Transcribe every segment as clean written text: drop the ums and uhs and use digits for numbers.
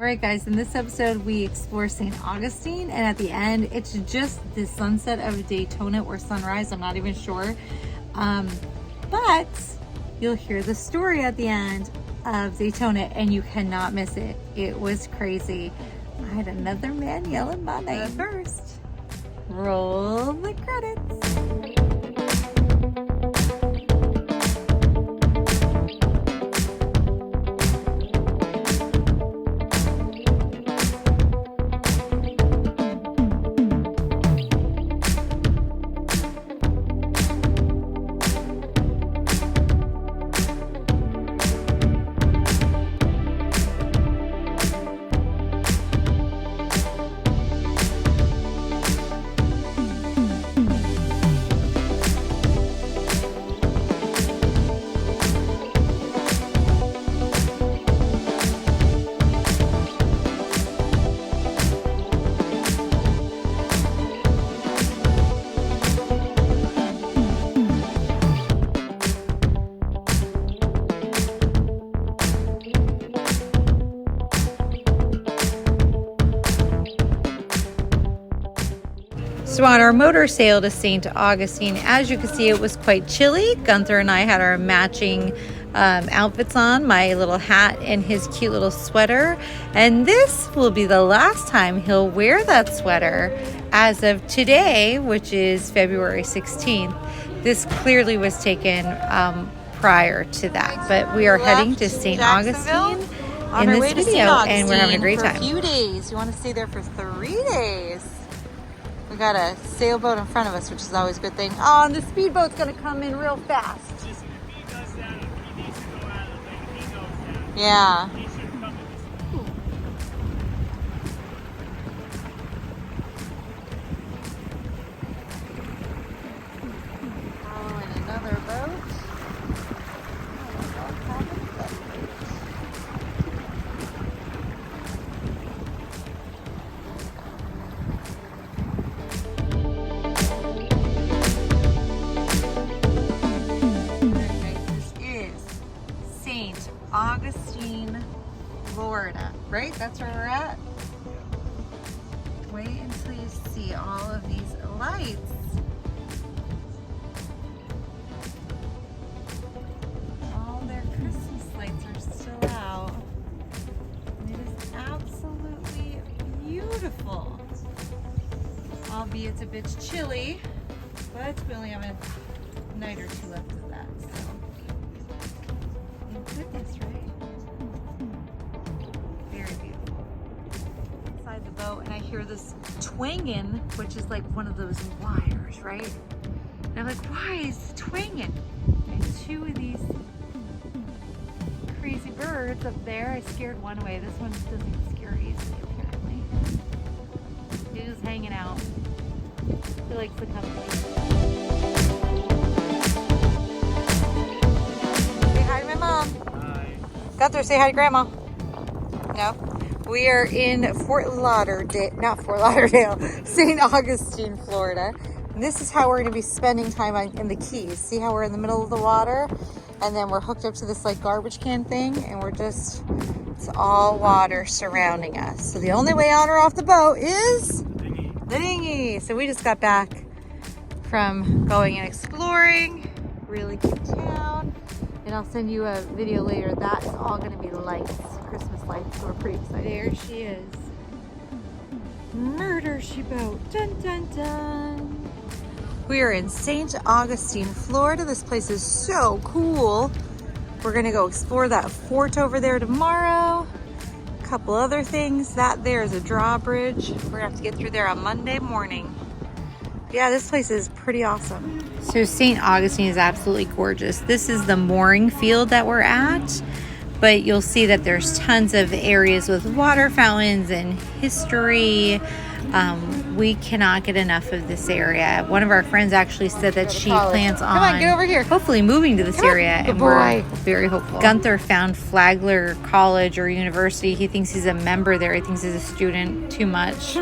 All right, guys, in this episode, we explore St. Augustine, and at the end, it's just the sunset of Daytona or sunrise. I'm not even sure. But you'll hear the story at the end of Daytona, and you cannot miss it. It was crazy. I had another man yelling my name. But first, roll the credits. So on our motor sail to St. Augustine, as you can see, it was quite chilly. Gunther and I had our matching outfits on, my little hat and his cute little sweater. And this will be the last time he'll wear that sweater as of today, which is February 16th. This clearly was taken prior to that, but we are heading to St. Augustine in this video, and we're having a great time. For a few days. You want to stay there for 3 days. We got a sailboat in front of us, which is always a good thing. Oh, and the speedboat's gonna come in real fast. Yeah. Oh, and another boat. Augustine, Florida, right? That's where we're at. Wait until you see all of these lights. All their Christmas lights are still out. And it is absolutely beautiful. Albeit it's a bit chilly, but we only have a night or two left of that, so. Goodness, right? Very beautiful. Inside the boat, and I hear this twanging, which is like one of those wires, right? And I'm like, why is it twanging? And two of these crazy birds up there. I scared one away. This one doesn't scare easily, apparently. He's just hanging out. He likes the company. Gunther, say hi to Grandma. No. We are in Fort Lauderdale, not Fort Lauderdale, St. Augustine, Florida. And this is how we're going to be spending time in the Keys. See how we're in the middle of the water? And then we're hooked up to this like garbage can thing, and we're just, it's all water surrounding us. So the only way on or off the boat is the dinghy. So we just got back from going and exploring. Really cute town. And I'll send you a video later. That is all going to be lights, Christmas lights. So we're pretty excited. There she is. Murder She Boat. Dun, dun, dun. We are in St. Augustine, Florida. This place is so cool. We're going to go explore that fort over there tomorrow. A couple other things. That there is a drawbridge. We're going to have to get through there on Monday morning. Yeah, this place is pretty awesome. So St. Augustine is absolutely gorgeous. This is the mooring field that we're at, but you'll see that there's tons of areas with water fountains and history. We cannot get enough of this area. One of our friends actually said that she plans on get over here. Hopefully moving to this area, and we're very hopeful. Gunther found Flagler College or University. He thinks he's a member there. He thinks he's a student too much.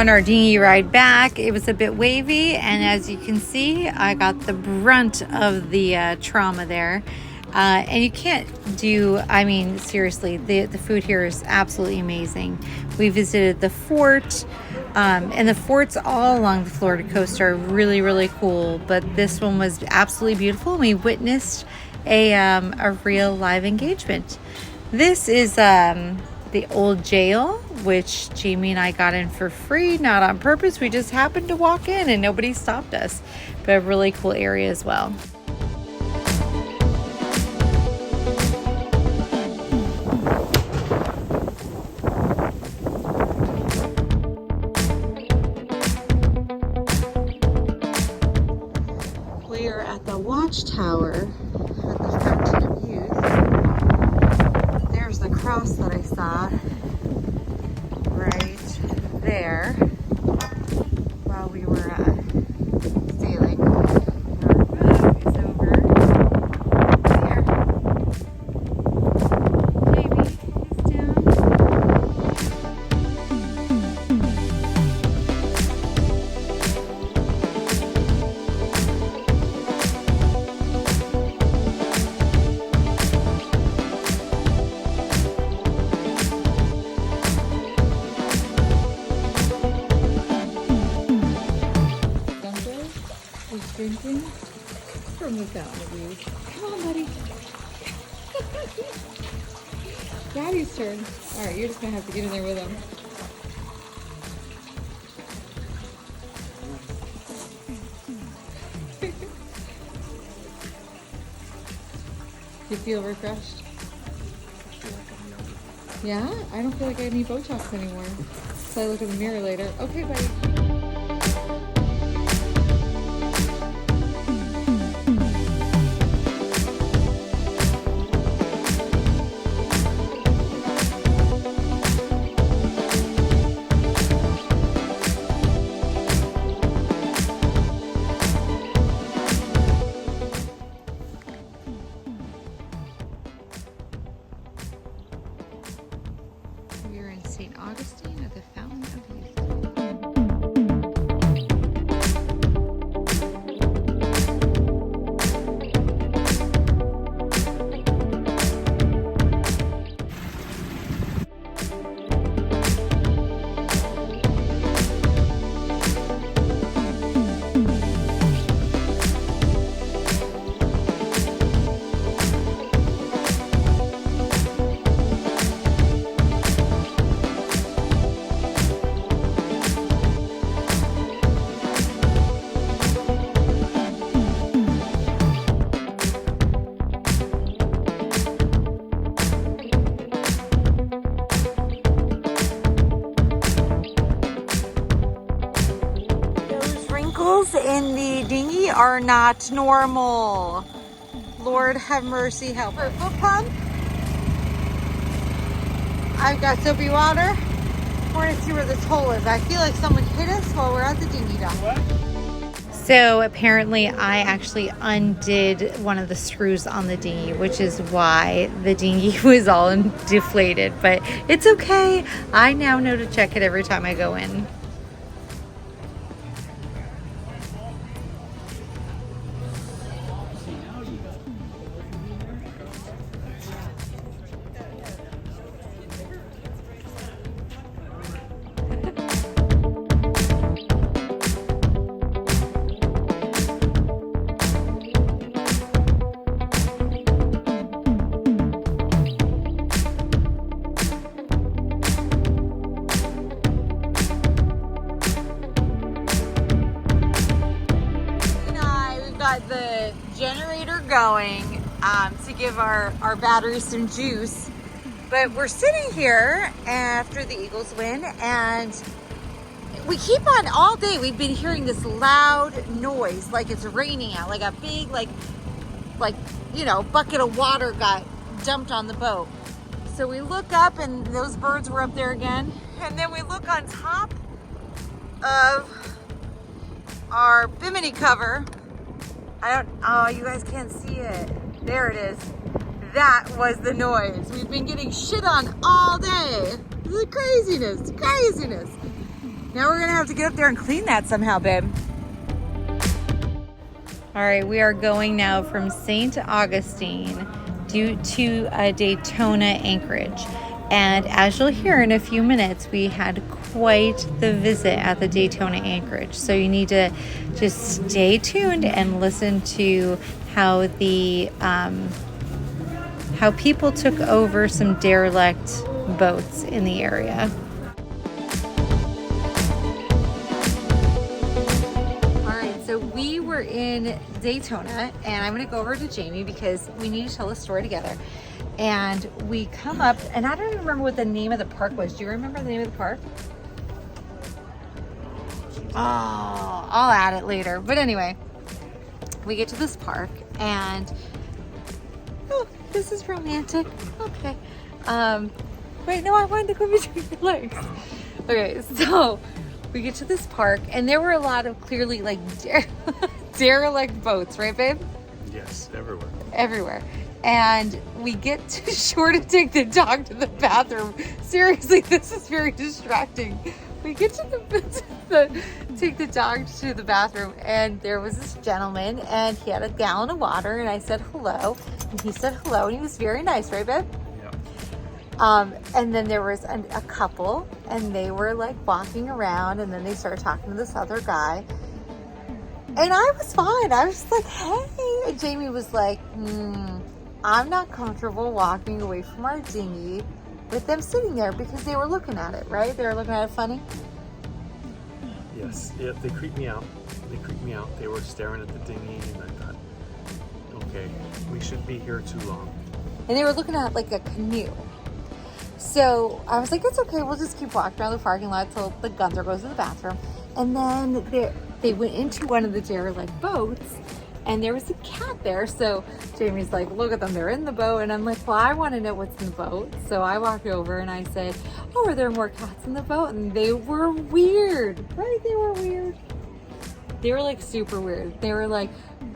On our dinghy ride back, it was a bit wavy, and as you can see, I got the brunt of the trauma there. And you can't do, I mean, seriously, the food here is absolutely amazing. We visited the fort, and the forts all along the Florida coast are really, really cool, but this one was absolutely beautiful. We witnessed a real live engagement. This is the old jail, which Jamie and I got in for free, not on purpose. We just happened to walk in and nobody stopped us. But a really cool area as well. We are at the watchtower at the Fountain of Youth. There's the cross that I saw right there while we were sailing. Our boat is over there. Jamie is down. Drinking from the Fountain of Youth. Come on, buddy. Daddy's turn. All right, you're just gonna have to get in there with him. You feel refreshed? Yeah? I don't feel like I need Botox anymore. So I look in the mirror later. Okay, buddy. We're in St. Augustine at the Fountain of Youth. In the dinghy are not normal. Lord have mercy, help. For foot pump, I've got soapy water. We're gonna see where this hole is. I feel like someone hit us while we're at the dinghy dock. So apparently I actually undid one of the screws on the dinghy, which is why the dinghy was all deflated, but it's okay. I now know to check it every time I go in. The generator going to give our batteries some juice, but we're sitting here after the Eagles win, and we keep on all day. We've been hearing this loud noise like it's raining out, like a big like you know, bucket of water got dumped on the boat. So we look up and those birds were up there again, and then we look on top of our bimini cover. Oh, you guys can't see it. There it is. That was the noise. We've been getting shit on all day. This is craziness, craziness. Now we're gonna have to get up there and clean that somehow, babe. All right, we are going now from St. Augustine to Daytona, Anchorage. And as you'll hear in a few minutes, we had quite the visit at the Daytona Anchorage. So you need to just stay tuned and listen to how how people took over some derelict boats in the area. So we were in Daytona, and I'm going to go over to Jamie because we need to tell the story together. And we come up, and I don't even remember what the name of the park was. Do you remember the name of the park? Oh, I'll add it later. But anyway, we get to this park, and oh, this is romantic. Okay. Wait, no, I wanted to go between your legs. Okay, so we get to this park, and there were a lot of clearly like derelict boats, right, babe? Yes, everywhere. Everywhere. And we get to shore to take the dog to the bathroom. Seriously, this is very distracting. We get to take the dog to the bathroom, and there was this gentleman, and he had a gallon of water, and I said hello, and he said hello, and he was very nice, right, babe? And then there was a couple, and they were like walking around, and then they started talking to this other guy, and I was fine. I was just like, hey, and Jamie was like, I'm not comfortable walking away from our dinghy with them sitting there because they were looking at it, right? They were looking at it funny. Yes, yeah, they creeped me out. They were staring at the dinghy, and I thought, okay, we shouldn't be here too long. And they were looking at like a canoe. So I was like, it's okay, we'll just keep walking around the parking lot till the Gunther goes to the bathroom. And then they went into one of the derelict boats, and there was a cat there. So Jamie's like, look at them, they're in the boat. And I'm like, well, I want to know what's in the boat. So I walked over and I said, oh, are there more cats in the boat? And they were weird, right? They were weird. They were like super weird. They were like,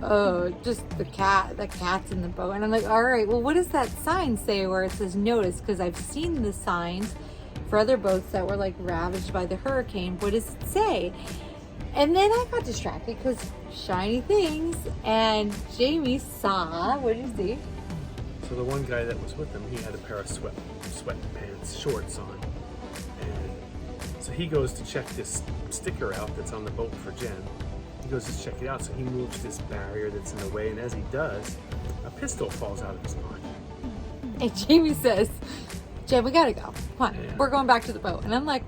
oh, just the cat's in the boat. And I'm like, all right, well, what does that sign say where it says notice? Because I've seen the signs for other boats that were like ravaged by the hurricane. What does it say? And then I got distracted because shiny things, and Jamie saw, what did you see? So the one guy that was with him, he had a pair of sweatpants, shorts on. And so he goes to check this sticker out that's on the boat for Jen. He goes to check it out, so he moves this barrier that's in the way, and as he does, a pistol falls out of his pocket. And Jamie says, Jen, we gotta go. Come on, Yeah. We're going back to the boat. And I'm like,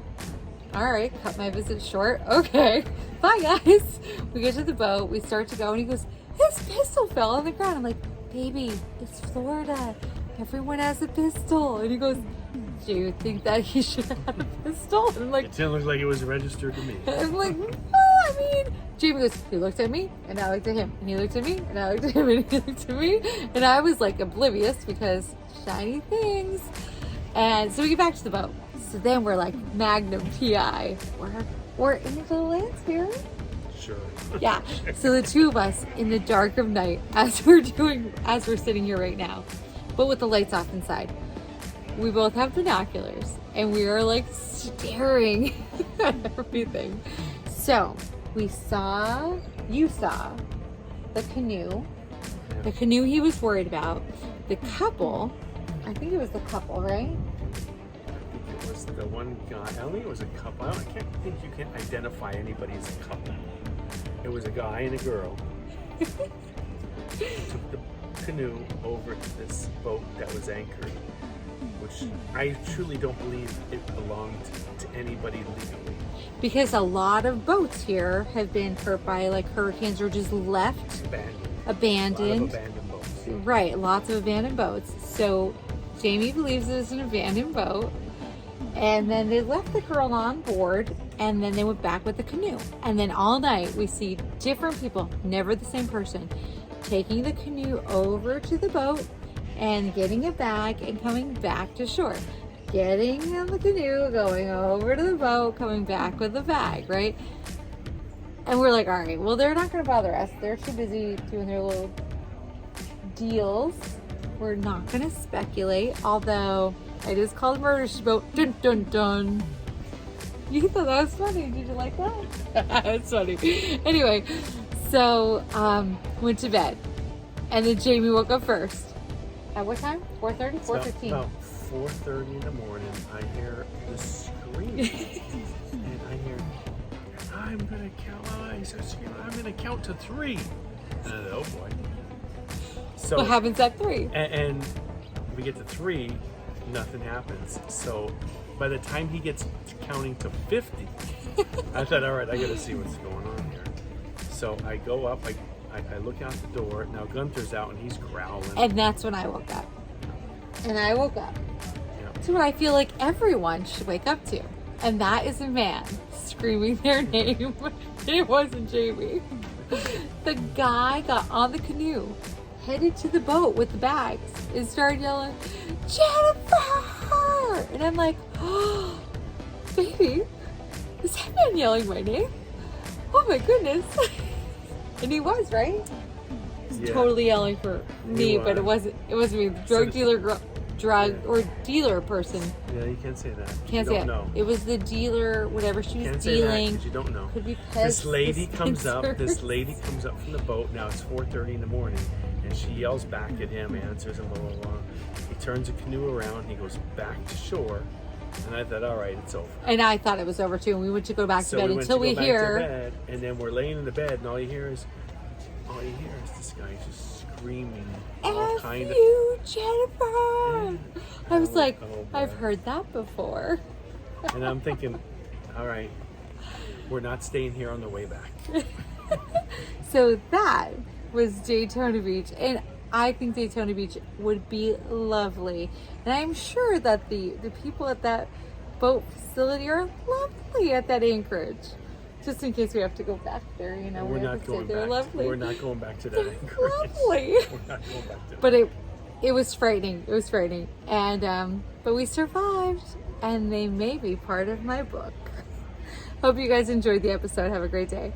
all right, cut my visit short. Okay, bye guys. We get to the boat, we start to go, and he goes, his pistol fell on the ground. I'm like, baby, it's Florida. Everyone has a pistol. And he goes, do you think that he should have had a pistol? And I'm like, It didn't look like it was registered to me. I'm like, no, I mean, Jamie goes, he looked at me, and I looked at him, and he looked at me, and I looked at him, and he looked at me, and I was like oblivious because shiny things. And so we get back to the boat. So then we're like Magnum PI. We're into the landscape. Sure. Yeah. So the two of us in the dark of night, as we're sitting here right now, but with the lights off inside. We both have binoculars, and we are like staring at everything. So you saw the canoe, the canoe he was worried about, the couple, I think it was the couple, right? It was the one guy, I don't think it was a couple. I can't think you can identify anybody as a couple. It was a guy and a girl. Took the canoe over to this boat that was anchored, which I truly don't believe it belonged to anybody legally. Because a lot of boats here have been hurt by like hurricanes or just left abandoned. A lot of abandoned boats. Right, lots of abandoned boats. So Jamie believes it was an abandoned boat. And then they left the girl on board, and then they went back with the canoe. And then all night we see different people, never the same person, taking the canoe over to the boat and getting it back and coming back to shore. Getting on the canoe, going over to the boat, coming back with the bag, right? And we're like, all right, well, they're not going to bother us. They're too busy doing their little deals. We're not going to speculate, although it is called Murder She Boat. Dun, dun, dun. You thought that was funny. Did you like that? That's funny. Anyway, so went to bed. And then Jamie woke up first. At what time? 4:30? 4:15. About 4:30 in the morning, I hear the screaming. And I hear, I'm going to count. He starts screaming, I'm going to count to 3. And I said, oh boy. So, what happens at 3? And we get to 3, nothing happens. So by the time he gets to counting to 50, I thought, all right, I got to see what's going on here. So I go up, I look out the door. Now Gunther's out and he's growling. And that's when I woke up. And I woke up Yeah. to what I feel like everyone should wake up to. And that is a man screaming their name. It wasn't Jamie. The guy got on the canoe, headed to the boat with the bags, and started yelling, Jennifer! And I'm like, oh, baby, is that man yelling my name? Oh my goodness. And he was, right? He was Yeah. totally yelling for me, but it wasn't me. The drug dealer, or dealer person. Yeah, you can't say that. Can't you say don't it. know. It was the dealer, whatever she was Can't say that dealing. because you don't know. Could be This lady comes dispensers. up from the boat. Now it's 4:30 in the morning, and she yells back at him, answers him, blah, blah, blah. He turns the canoe around, he goes back to shore, and I thought, all right, it's over. And I thought it was over too. And we went to go back to So bed we went until to we go back hear. to bed, and then we're laying in the bed, and all you hear is this guy just screaming all F kind of. you, Jennifer! I was like, oh, boy. I've heard that before. And I'm thinking, all right, we're not staying here on the way back. So that was Daytona Beach. And I think Daytona Beach would be lovely. And I'm sure that the people at that boat facility are lovely at that anchorage. Just in case we have to go back there, you know. We're we have not to say going they're back. lovely. We're not going back to that They're anchorage. lovely. We're not going back to But it was frightening. It was frightening. And but we survived, and they may be part of my book. Hope you guys enjoyed the episode. Have a great day.